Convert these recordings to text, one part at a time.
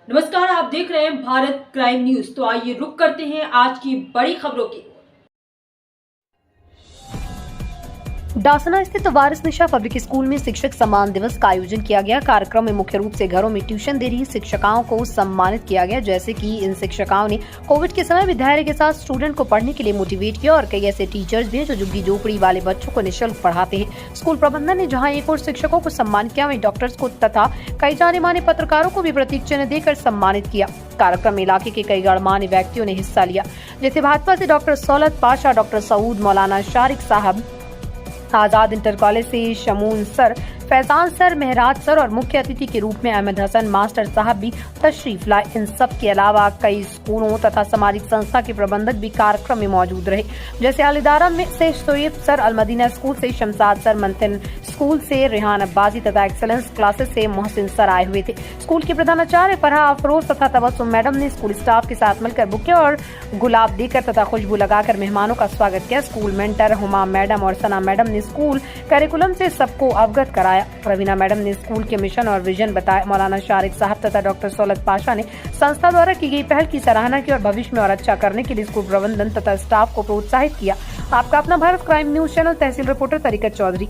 नमस्कार, आप देख रहे हैं भारत क्राइम न्यूज। तो आइए रुक करते हैं आज की बड़ी खबरों की। डासना स्थित वारिस निशा पब्लिक स्कूल में शिक्षक सम्मान दिवस का आयोजन किया गया। कार्यक्रम में मुख्य रूप से घरों में ट्यूशन दे रही शिक्षिकाओं को सम्मानित किया गया। जैसे कि इन शिक्षिकाओं ने कोविड के समय भी धैर्य के साथ स्टूडेंट को पढ़ने के लिए मोटिवेट किया और कई ऐसे टीचर्स भी हैं जो झुग्गी झोपड़ी वाले बच्चों को निःशुल्क पढ़ाते हैं। स्कूल प्रबंधन ने जहाँ एक और शिक्षकों को सम्मानित किया, वहीं डॉक्टर्स को तथा कई जाने माने पत्रकारों को भी प्रतीक चिन्ह देकर सम्मानित किया। कार्यक्रम में इलाके के कई गणमान्य व्यक्तियों ने हिस्सा लिया, जैसे भाजपा से डॉक्टर सौलत पाशा, डॉक्टर सऊद, मौलाना शारिक साहब, आजाद इंटर कॉलेज से शमून सर, फैजान सर, महराज सर और मुख्य अतिथि के रूप में अहमद हसन मास्टर साहब भी तशरीफ लाए। इन सब के अलावा कई स्कूलों तथा सामाजिक संस्था के प्रबंधक भी कार्यक्रम में मौजूद रहे, जैसे अलीदारा में से शोएब सर, अलमदीना स्कूल से शमशाद सर, मंथन स्कूल से रेहान अब्बासी तथा एक्सेलेंस क्लासेस से मोहसिन सर आए हुए थे। स्कूल के प्रधानाचार्य फरहा अफरोज तथा तबस्सुम मैडम ने स्कूल स्टाफ के साथ मिलकर बुके और गुलाब देकर तथा खुशबू लगाकर मेहमानों का स्वागत किया। स्कूल मेंटर हुमा मैडम और सना मैडम ने स्कूल करिकुलम से सबको अवगत कराया। रवीना मैडम ने स्कूल के मिशन और विजन बताया। मौलाना शारिक साहब तथा डॉक्टर सौलत पाशा ने संस्था द्वारा की गई पहल की सराहना की और भविष्य में और अच्छा करने के लिए स्कूल प्रबंधन तथा स्टाफ को प्रोत्साहित किया। आपका अपना भारत क्राइम न्यूज चैनल, तहसील रिपोर्टर तरीकत चौधरी।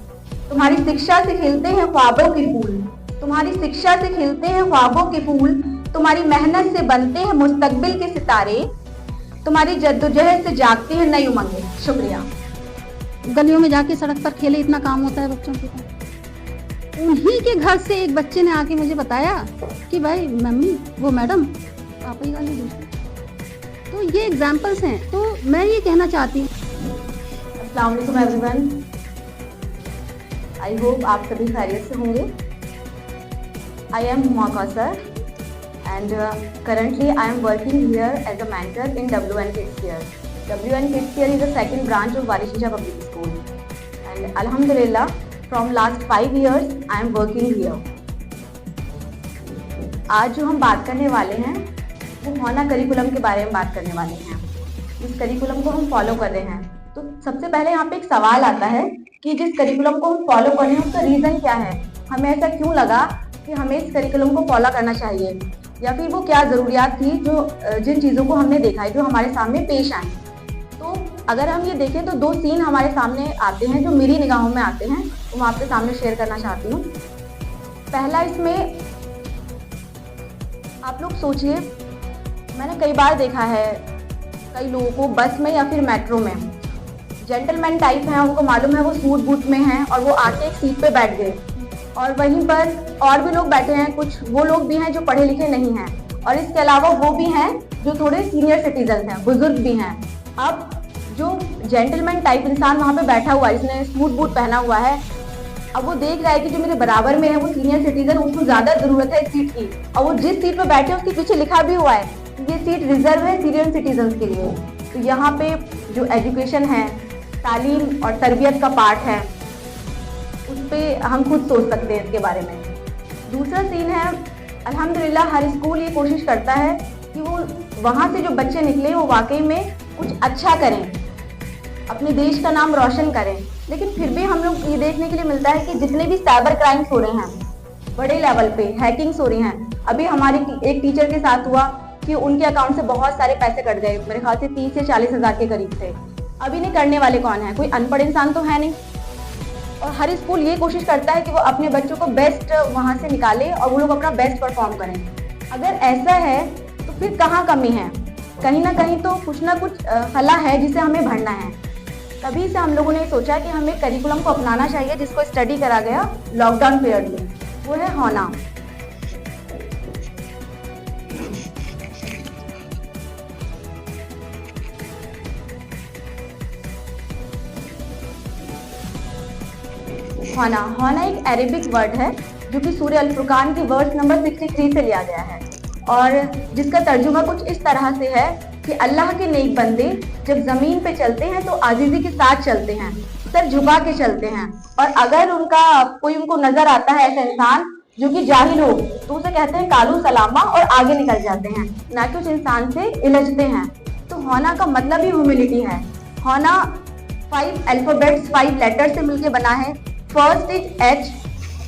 तुम्हारी शिक्षा से खिलते हैं ख्वाबों के फूल, तुम्हारी शिक्षा से खिलते हैं ख्वाबों के फूल, तुम्हारी मेहनत से बनते हैं मुस्तकबिल के सितारे, तुम्हारी जद्दोजहद से जागती हैं नई उमंगें। शुक्रिया। गलियों में जाके सड़क पर खेले, इतना काम होता है बच्चों के पास। उन्हीं के घर से एक बच्चे ने आके मुझे बताया कि भाई मम्मी वो मैडम आप ही गाली दीजिए। तो ये एग्जाम्पल्स हैं। तो मैं ये कहना चाहती हूँ, अस्सलाम वालेकुम एवरीवन, आई होप आप सभी खैरियत से होंगे। I am Huma Kausar and currently I am working here as a mentor in WN Kids Care. WN Kids Care is the second branch of Waris Nisha Public School, and Alhamdulillah from last 5 years I am working here. आज जो हम बात करने वाले हैं वो होना curriculum के बारे में बात करने वाले हैं। जिस करिकुलम को हम फॉलो कर रहे हैं, तो सबसे पहले यहाँ पे एक सवाल आता है कि जिस करिकुलम को हम फॉलो कर रहे हैं उसका रीज़न क्या है, हमें ऐसा क्यों लगा कि हमें इस करिकुलम को फॉलो करना चाहिए, या फिर वो क्या ज़रूरियात थी जो जिन चीज़ों को हमने देखा है, जो हमारे सामने पेश आई। तो अगर हम ये देखें तो दो सीन हमारे सामने आते हैं जो मेरी निगाहों में आते हैं, तो मैं आपके सामने शेयर करना चाहती हूँ। पहला, इसमें आप लोग सोचिए, मैंने कई बार देखा है कई लोगों को बस में या फिर मेट्रो में, जेंटलमैन टाइप हैं, उनको मालूम है वो सूट बूट में हैं और वो आके एक सीट पे बैठ गए, और वहीं पर और भी लोग बैठे हैं, कुछ वो लोग भी हैं जो पढ़े लिखे नहीं हैं, और इसके अलावा वो भी हैं जो थोड़े सीनियर सिटीजन हैं, बुजुर्ग भी हैं। अब जो जेंटलमैन टाइप इंसान वहाँ पे बैठा हुआ है, इसने सूट बूट पहना हुआ है, अब वो देख रहा है कि जो मेरे बराबर में है वो सीनियर सिटीजन, उसको ज़्यादा ज़रूरत है इस सीट की, और वो जिस सीट पर बैठे उसके पीछे लिखा भी हुआ है कि ये सीट रिजर्व है सीनियर सिटीजन के लिए। तो यहाँ पे जो एजुकेशन है, तालीम और तरबियत का पार्ट है, उस पर हम खुद सोच सकते हैं इसके बारे में। दूसरा सीन है, अल्हम्दुलिल्लाह हर स्कूल ये कोशिश करता है कि वो वहाँ से जो बच्चे निकले वो वाकई में कुछ अच्छा करें, अपने देश का नाम रोशन करें। लेकिन फिर भी हम लोग ये देखने के लिए मिलता है कि जितने भी साइबर क्राइम्स हो रहे हैं, बड़े लेवल पे हैकिंग्स हो रही हैं, अभी हमारे एक टीचर के साथ हुआ कि उनके अकाउंट से बहुत सारे पैसे कट गए, मेरे ख्याल से 30 से 40 हज़ार के करीब थे। अभी नहीं करने वाले कौन है, कोई अनपढ़ इंसान तो है नहीं। और हर स्कूल ये कोशिश करता है कि वो अपने बच्चों को बेस्ट वहाँ से निकाले और वो लोग अपना बेस्ट परफॉर्म करें। अगर ऐसा है तो फिर कहाँ कमी है, कहीं ना कहीं तो कुछ ना कुछ खला है जिसे हमें भरना है। तभी से हम लोगों ने सोचा कि हमें करिकुलम को अपनाना चाहिए जिसको स्टडी करा गया लॉकडाउन पीरियड में, वो है होना। होना एक अरेबिक वर्ड है जो कि सूरह अल फुरकान के वर्स नंबर 63 से लिया गया है, और जिसका तर्जुमा कुछ इस तरह से है कि अल्लाह के नेक बंदे जब ज़मीन पे चलते हैं तो आजीज़ी के साथ चलते हैं, सर झुका के चलते हैं, और अगर उनको नज़र आता है ऐसा इंसान जो कि जाहिल हो तो उसे कहते हैं कालू सलामा और आगे निकल जाते हैं, ना कि उस इंसान से इलझते हैं। तो होना का मतलब ही ह्यूमिलिटी है। होना 5 अल्फाबेट्स 5 लेटर से मिलकर बना है। First is H.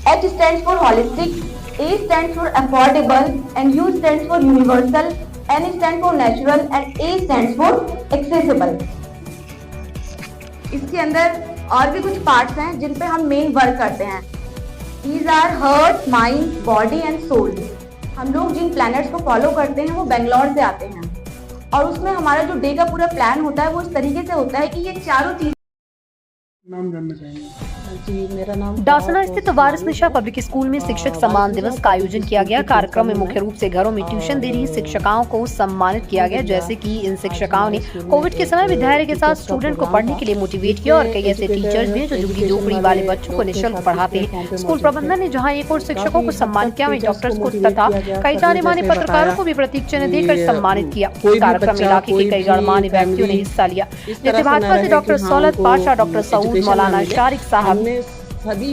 H stands for holistic, A stands for affordable and U stands for universal, N stands for natural and A stands for accessible. इसके अंदर और भी कुछ पार्ट्स हैं जिन पे हम मेन वर्क करते हैं. These are heart, mind, body and soul. हम लोग जिन प्लैनेट्स को फॉलो करते हैं वो बेंगलोर से आते हैं और उसमें हमारा जो डे का पूरा प्लान होता है वो इस तरीके से होता है कि ये चारों चीज. नाम जानना चाहेंगे? जी, मेरा नाम डासना स्थित वारिस निशा पब्लिक स्कूल में शिक्षक सम्मान दिवस का आयोजन किया गया। कार्यक्रम में मुख्य रूप से घरों में ट्यूशन दे रही शिक्षिकाओं को सम्मानित किया गया, जैसे कि इन शिक्षिकाओं ने कोविड के समय भी धैर्य के साथ स्टूडेंट को पढ़ने के लिए मोटिवेट किया और कई ऐसे टीचर्स भी हैं जो झुग्गी झोपड़ी वाले बच्चों को निःशुल्क पढ़ाते हैं। स्कूल प्रबंधन ने जहाँ एक और शिक्षकों को सम्मानित किया, वहीं डॉक्टर्स को तथा कई जाने माने पत्रकारों को भी प्रतीक चिन्ह देकर सम्मानित किया। कार्यक्रम में इलाके के कई गणमान्य व्यक्तियों ने हिस्सा लिया, जैसे भाजपा से डॉक्टर सौलत पाशा, डॉक्टर सऊद, मौलाना शारिक साहब,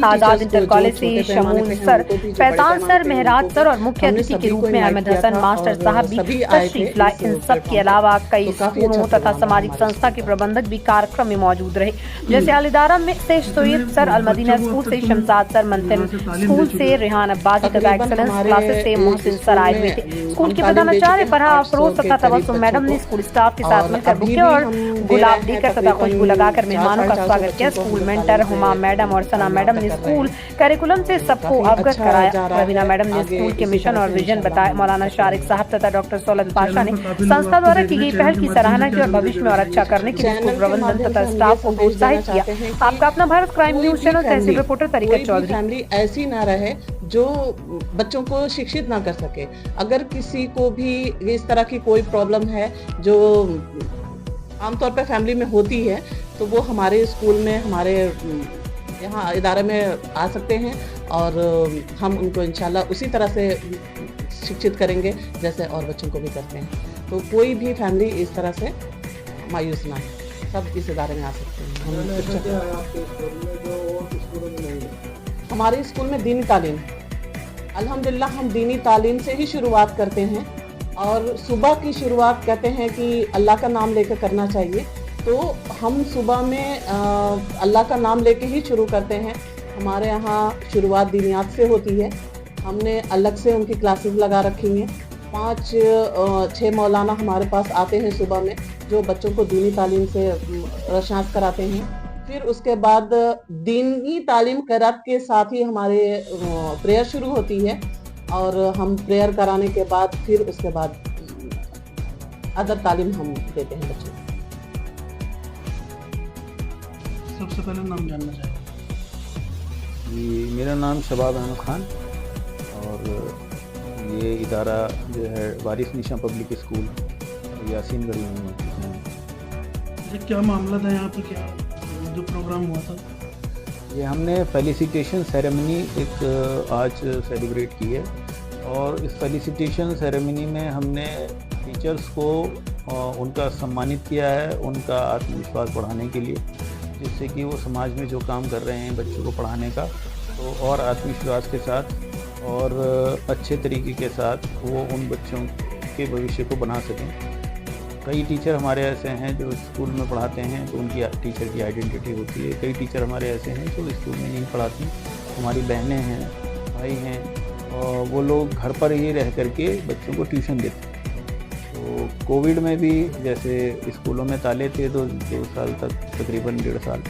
आजाद इंटर कॉलेज से Shamoon sir, Faizan sir, Mehraj sir और मुख्य अतिथि के रूप में अहमद हसन मास्टर साहब भी तशरीफ लाए। इन सब के अलावा कई स्कूलों तथा सामाजिक संस्था के प्रबंधक भी कार्यक्रम में मौजूद रहे, जैसे अलीदारा में से सैयद सर, अलमदीना स्कूल से शमशाद सर, मंथन स्कूल से रेहान अब्बासी तथा एक्सलेंस क्लासेस से मोहसिन सर आए हुए थे। स्कूल के प्रधानाचार्य फरहा अफरोज तथा तबस्सुम मैडम ने स्कूल स्टाफ के साथ मिलकर बुके और गुलाब देकर तथा खुशबू लगाकर मेहमानों का स्वागत किया। स्कूल मेंटर हुमा मैडम और सना मैडम ने स्कूल करिकुलम से सबको अवगत कराया। रवीना मैडम ने स्कूल के मिशन और विजन बताया। मौलाना शारिक साहब तथा डॉक्टर सौलत पाशा ने संस्था द्वारा की गई पहल की सराहना की और भविष्य में और अच्छा करने के लिए स्कूल प्रबंधन तथा स्टाफ को प्रोत्साहित किया। आपका अपना भारत क्राइम न्यूज चैनल तहसील रिपोर्टर तरीका चौधरी। फैमिली ऐसी ना रहे जो बच्चों को शिक्षित ना कर सके। अगर किसी को भी इस तरह की कोई प्रॉब्लम है जो आमतौर पर फैमिली में होती है, तो वो हमारे स्कूल में, हमारे यहाँ इदारे में आ सकते हैं और हम उनको इंशाल्लाह उसी तरह से शिक्षित करेंगे जैसे और बच्चों को भी करते हैं। तो कोई भी फैमिली इस तरह से मायूस ना हो, सब इस इदारे में आ सकते हैं। हमारे स्कूल में दीनी तालीम, अल्हम्दुलिल्लाह हम दीनी तालीम से ही शुरुआत करते हैं और सुबह की शुरुआत कहते हैं कि अल्लाह का नाम लेकर करना चाहिए, तो हम सुबह में अल्लाह का नाम लेके ही शुरू करते हैं। हमारे यहाँ शुरुआत दीनियात से होती है। हमने अलग से उनकी क्लासेस लगा रखी हैं। 5-6 मौलाना हमारे पास आते हैं सुबह में, जो बच्चों को दीनी तालीम से रशांस कराते हैं। फिर उसके बाद दीनी तालीम करात के साथ ही हमारे प्रेयर शुरू होती है और हम प्रेयर कराने के बाद फिर उसके बाद अदर तालीम हम देते हैं बच्चों को। सबसे पहले नाम जानना चाहेंगे? जी, मेरा नाम शबाब अहमद खान और ये इदारा जो है वारिस निशा पब्लिक स्कूल यासीन गढ़ी में। ये क्या मामला था यहाँ पे, क्या जो प्रोग्राम हुआ था? ये हमने फेलिसिटेशन सेरेमनी एक आज सेलिब्रेट की है और इस फेलिसिटेशन सेरेमनी में हमने टीचर्स को उनका सम्मानित किया है, उनका आत्मविश्वास बढ़ाने के लिए, जिससे कि वो समाज में जो काम कर रहे हैं बच्चों को पढ़ाने का, तो और आत्मविश्वास के साथ और अच्छे तरीके के साथ वो उन बच्चों के भविष्य को बना सकें। कई टीचर हमारे ऐसे हैं जो स्कूल में पढ़ाते हैं, तो उनकी टीचर की आइडेंटिटी होती है। कई टीचर हमारे ऐसे हैं जो स्कूल में नहीं पढ़ाती, हमारी बहनें हैं, भाई हैं, और वो लोग घर पर ही रह करके बच्चों को ट्यूशन देते हैं। तो कोविड में भी जैसे स्कूलों में ताले थे तो 2 साल तक, तकरीबन 1.5 साल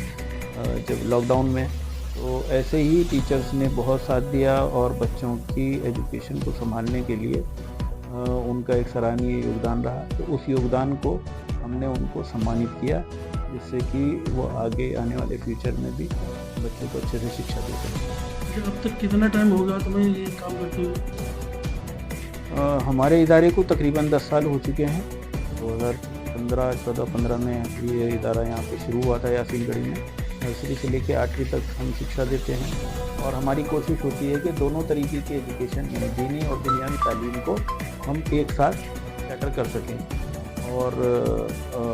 जब लॉकडाउन में, तो ऐसे ही टीचर्स ने बहुत साथ दिया और बच्चों की एजुकेशन को संभालने के लिए उनका एक सराहनीय योगदान रहा। तो उस योगदान को हमने उनको सम्मानित किया, जिससे कि वो आगे आने वाले फ्यूचर में भी बच्चों को अच्छे से शिक्षा दे सकें। अब तक कितना टाइम होगा तुम्हें ये काम करते हुए? हमारे इदारे को तकरीबन 10 साल हो चुके हैं। 2014-15 में ये इदारा यहाँ पे शुरू हुआ था यासीन गढ़ी में। नर्सरी से लेकर 8वीं तक हम शिक्षा देते हैं और हमारी कोशिश होती है कि दोनों तरीके की एजुकेशन, यानी दीनी और दुनियावी तालीम को हम एक साथ कैटर कर सकें और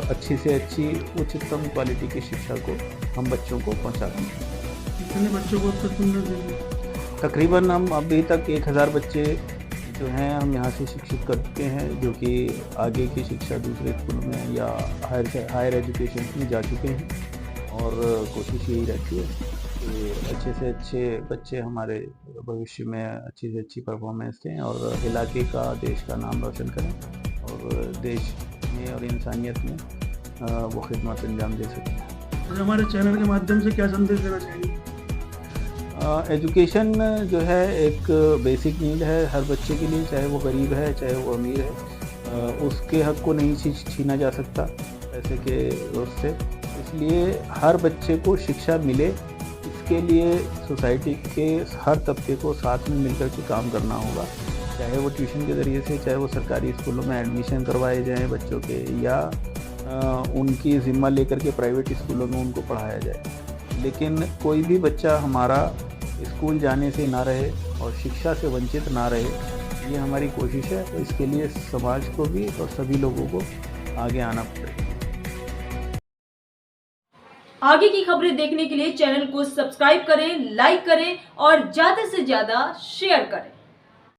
अच्छी से अच्छी उच्चतम क्वालिटी की शिक्षा को हम बच्चों को पहुँचा दें। कितने बच्चों को अब तक तुमने दिया? तकरीबन हम अभी तक 1000 बच्चे जो हैं हम यहाँ से शिक्षित कर चुके हैं, जो कि आगे की शिक्षा दूसरे स्कूल में या हायर एजुकेशन में जा चुके हैं। और कोशिश यही रहती है कि कि अच्छे से अच्छे बच्चे हमारे भविष्य में अच्छी से अच्छी परफॉर्मेंस दें और इलाके का, देश का नाम रोशन करें और देश में और इंसानियत में वो खिदमत अंजाम दे सकें। तो हमारे चैनल के माध्यम से क्या संदेश देना चाहिए? एजुकेशन जो है एक बेसिक नीड है हर बच्चे के लिए, चाहे वो गरीब है चाहे वो अमीर है। उसके हक को नहीं छीना जा सकता पैसे के उससे, इसलिए हर बच्चे को शिक्षा मिले, इसके लिए सोसाइटी के हर तबके को साथ में मिलकर के काम करना होगा, चाहे वो ट्यूशन के ज़रिए से, चाहे वो सरकारी स्कूलों में एडमिशन करवाए जाएं बच्चों के, या उनकी ज़िम्मा लेकर के प्राइवेट स्कूलों में उनको पढ़ाया जाए। लेकिन कोई भी बच्चा हमारा स्कूल जाने से ना रहे और शिक्षा से वंचित ना रहे, ये हमारी कोशिश है। तो इसके लिए समाज को भी और सभी लोगों को आगे आना पड़ेगा। आगे की खबरें देखने के लिए चैनल को सब्सक्राइब करें, लाइक करें और ज़्यादा से ज़्यादा शेयर करें।